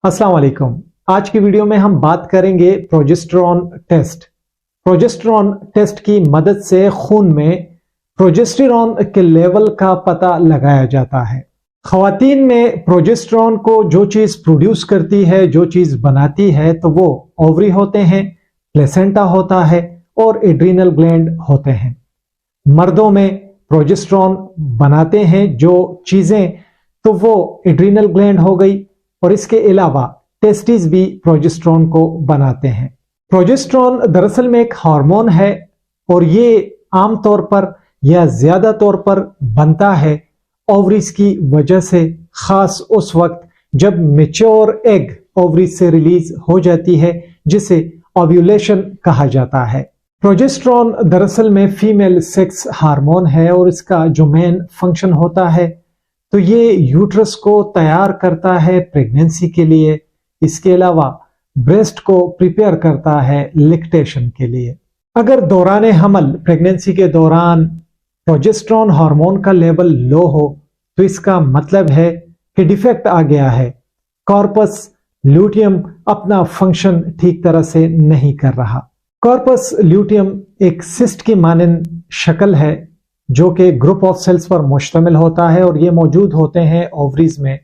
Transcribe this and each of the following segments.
अस्सलाम वालेकुम। आज की वीडियो में हम बात करेंगे प्रोजेस्टेरॉन टेस्ट। प्रोजेस्टेरॉन टेस्ट की मदद से खून में प्रोजेस्टेरॉन के लेवल का पता लगाया जाता है। खवातीन में प्रोजेस्टेरॉन को जो चीज प्रोड्यूस करती है, जो चीज बनाती है, तो वो ओवरी होते हैं, प्लेसेंटा होता है और एड्रीनल ग्लैंड होते हैं। मर्दों में प्रोजेस्टेरॉन बनाते हैं जो चीजें, तो वो एड्रीनल ग्लैंड हो गई, और इसके अलावा टेस्टिस भी प्रोजेस्टेरॉन को बनाते हैं। प्रोजेस्टेरॉन दरअसल में एक हार्मोन है और ये आमतौर पर या ज्यादा तौर पर बनता है ओवरीज की वजह से, खास उस वक्त जब मैच्योर एग ओवरीज से रिलीज हो जाती है, जिसे ओव्यूलेशन कहा जाता है। प्रोजेस्टेरॉन दरअसल में फीमेल सेक्स हार्मोन है और इसका जो मेन फंक्शन होता है, तो ये यूट्रस को तैयार करता है प्रेगनेंसी के लिए। इसके अलावा ब्रेस्ट को प्रिपेयर करता है लैक्टेशन के लिए। अगर दौरान हमल, प्रेगनेंसी के दौरान प्रोजेस्टेरॉन हार्मोन का लेवल लो हो, तो इसका मतलब है कि डिफेक्ट आ गया है। कॉर्पस ल्यूटियम अपना फंक्शन ठीक तरह से नहीं कर रहा। कॉर्पस ल्यूटियम एक सिस्ट की मानंद शक्ल है जो कि ग्रुप ऑफ सेल्स पर मुश्तमिल होता है और ये मौजूद होते हैं ओवरीज में,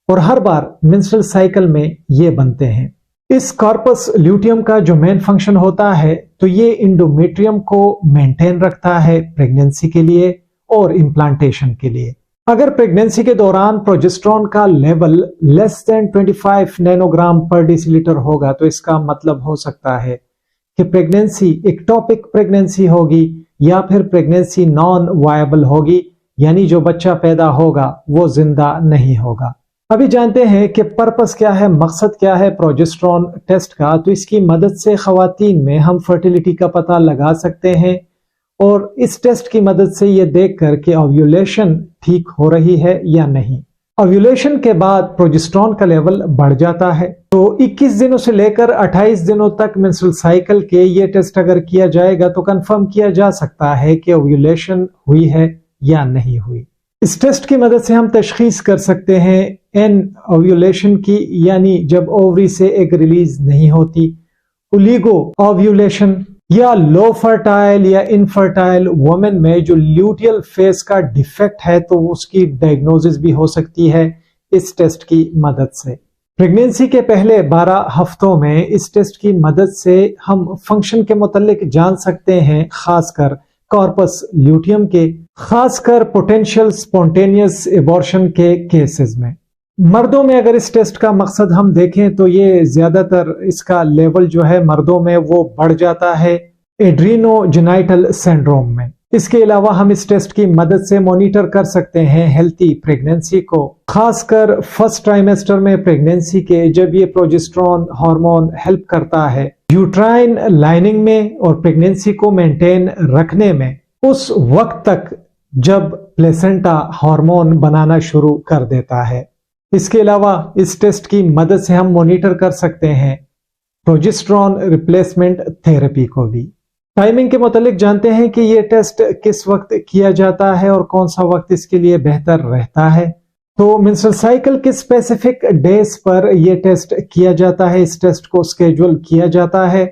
और हर बार मेंस्ट्रुअल साइकिल में ये बनते हैं। इस कॉर्पस ल्यूटियम का जो मेन फंक्शन होता है, तो ये इंडोमेट्रियम को मेंटेन रखता है प्रेगनेंसी के लिए और इम्प्लांटेशन के लिए। अगर प्रेगनेंसी के दौरान प्रोजेस्टेरॉन का लेवल लेस देन 25 नैनोग्राम पर डेसीलीटर होगा, तो इसका मतलब हो सकता है कि प्रेगनेंसी एक्टोपिक प्रेगनेंसी होगी या फिर प्रेगनेंसी नॉन वायबल होगी, यानी जो बच्चा पैदा होगा वो जिंदा नहीं होगा। अभी जानते हैं कि पर्पस क्या है, मकसद क्या है प्रोजेस्टेरॉन टेस्ट का। तो इसकी मदद से खवातीन में हम फर्टिलिटी का पता लगा सकते हैं और इस टेस्ट की मदद से ये देख कर कि ओव्यूलेशन ठीक हो रही है या नहीं। ओव्यूलेशन के बाद प्रोजेस्टेरॉन का लेवल बढ़ जाता है, तो 21 दिनों से लेकर 28 दिनों तक मेंस्ट्रुअल साइकिल के ये टेस्ट अगर किया जाएगा तो कंफर्म किया जा सकता है कि ओव्यूलेशन हुई है या नहीं हुई। इस टेस्ट की मदद से हम तशखीस कर सकते हैं एन ओव्यूलेशन की, यानी जब ओवरी से एग रिलीज नहीं होती, ओलिगो ओव्यूलेशन या लो फर्टाइल या इनफर्टाइल वुमेन में जो ल्यूटियल फेस का डिफेक्ट है, तो उसकी डायग्नोसिस भी हो सकती है इस टेस्ट की मदद से। प्रेगनेंसी के पहले 12 हफ्तों में इस टेस्ट की मदद से हम फंक्शन के मुतालिक जान सकते हैं, खासकर कॉर्पस ल्यूटियम के, खासकर पोटेंशियल स्पॉन्टेनियस एबॉर्शन के केसेस में। मर्दों में अगर इस टेस्ट का मकसद हम देखें तो ये ज्यादातर इसका लेवल जो है मर्दों में वो बढ़ जाता है एड्रीनोजेनाइटल सिंड्रोम में। इसके अलावा हम इस टेस्ट की मदद से मॉनिटर कर सकते हैं हेल्थी प्रेगनेंसी को, खासकर फर्स्ट ट्राइमेस्टर में प्रेगनेंसी के, जब ये प्रोजेस्टेरॉन हार्मोन हेल्प करता है यूट्राइन लाइनिंग में और प्रेगनेंसी को मेंटेन रखने में, उस वक्त तक जब प्लेसेंटा हार्मोन बनाना शुरू कर देता है। इसके अलावा इस टेस्ट की मदद से हम मॉनिटर कर सकते हैं प्रोजेस्टेरॉन रिप्लेसमेंट थेरेपी को भी। टाइमिंग के मुतालिक जानते हैं कि ये टेस्ट किस वक्त किया जाता है और कौन सा वक्त इसके लिए बेहतर रहता है। तो मेंस्ट्रुअल साइकिल के स्पेसिफिक डेज पर यह टेस्ट किया जाता है। इस टेस्ट को स्केड्यूल किया जाता है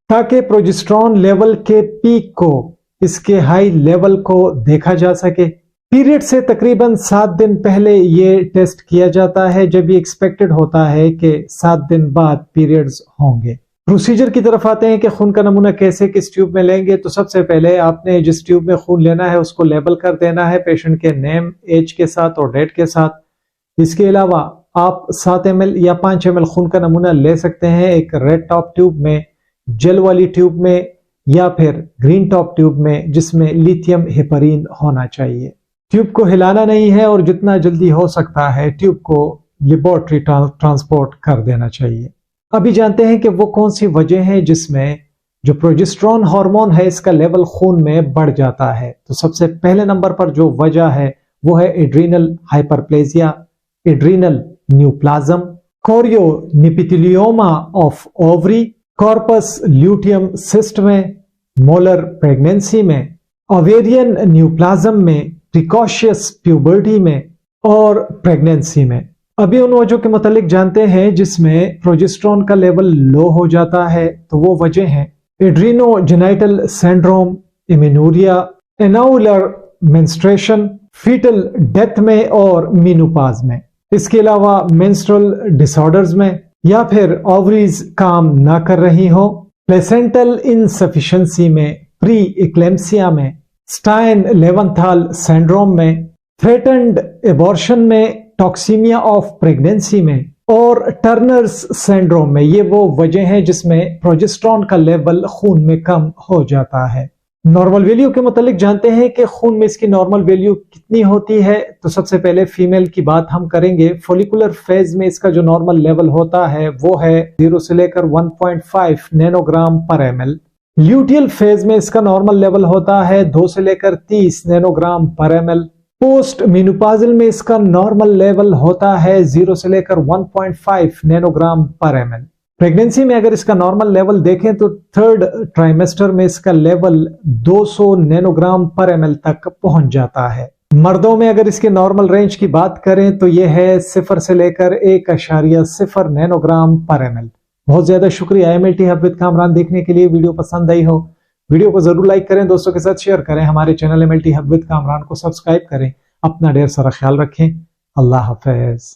ताकि प्रोजेस्टेरॉन लेवल के पीक को, इसके हाई लेवल को देखा जा सके। पीरियड से तकरीबन 7 दिन पहले ये टेस्ट किया जाता है, जब ये एक्सपेक्टेड होता है कि 7 दिन बाद पीरियड्स होंगे। प्रोसीजर की तरफ आते हैं कि खून का नमूना कैसे, किस ट्यूब में लेंगे। तो सबसे पहले आपने जिस ट्यूब में खून लेना है उसको लेबल कर देना है पेशेंट के नेम, एज के साथ और डेट के साथ। इसके अलावा आप 7 ml या 5 ml खून का नमूना ले सकते हैं एक रेड टॉप ट्यूब में, जेल वाली ट्यूब में या फिर ग्रीन टॉप ट्यूब में, जिसमें लिथियम हेपरीन होना चाहिए। ट्यूब को हिलाना नहीं है और जितना जल्दी हो सकता है ट्यूब को लेबोरेटरी ट्रांसपोर्ट कर देना चाहिए। अभी जानते हैं कि वो कौन सी वजह है जिसमें जो प्रोजेस्टेरॉन हार्मोन है इसका लेवल खून में बढ़ जाता है। तो सबसे पहले नंबर पर जो वजह है वो है adrenal hyperplasia, adrenal neoplasm, chorionepithelioma of ovary, corpus luteum cyst में, मोलर प्रेगनेंसी में, ओवेरियन न्यूप्लाज्म में, प्रिकॉशियस प्यूबर्टी में और प्रेगनेंसी में। अभी उन वजहों के मुतालिक जानते हैं जिसमें प्रोजेस्टेरॉन का लेवल लो हो जाता है। तो वो वजह हैं adrenogenital syndrome, amenorrhoea, anovular menstruation, foetal death में और मीनोपॉज में। इसके अलावा मेंस्ट्रुअल डिसऑर्डर्स में, या फिर ओवरीज काम ना कर रही हो, प्लेसेंटल इनसफिशिएंसी में, प्री इक्लेम्सिया में, स्टाइन लेवंथाल सिंड्रोम में, थ्रेटन्ड एबॉर्शन में, टॉक्सीमिया ऑफ प्रेगनेंसी में और टर्नर्स सिंड्रोम में। ये वो वजह हैं जिसमें प्रोजेस्टेरॉन का लेवल खून में कम हो जाता है। नॉर्मल वैल्यू के मुतालिक जानते हैं कि खून में इसकी नॉर्मल वैल्यू कितनी होती है। तो सबसे पहले फीमेल की बात हम करेंगे। फोलिकुलर फेज में इसका जो नॉर्मल लेवल होता है वो है 0 से लेकर 1.5 नैनोग्राम पर ml। ल्यूटियल फेज में इसका नॉर्मल लेवल होता है 2 से लेकर 30 नैनोग्राम पर ml। पोस्ट मेनोपॉजल में इसका नॉर्मल लेवल होता है 0 से लेकर 1.5 नैनोग्राम पर ml। प्रेगनेंसी में अगर इसका नॉर्मल लेवल देखें तो थर्ड ट्राइमेस्टर में इसका लेवल 200 नैनोग्राम पर ml तक पहुंच जाता है। मर्दों में अगर इसके नॉर्मल रेंज की बात करें तो यह है 0 से लेकर 1.0 नैनोग्राम पर ml। बहुत ज्यादा शुक्रिया MLT हब विद कामरान देखने के लिए। वीडियो पसंद आई हो वीडियो को जरूर लाइक करें, दोस्तों के साथ शेयर करें। हमारे channel MLT hub with Kamran को सब्सक्राइब करें। अपना ढेर सारा ख्याल रखें। अल्लाह हाफिज।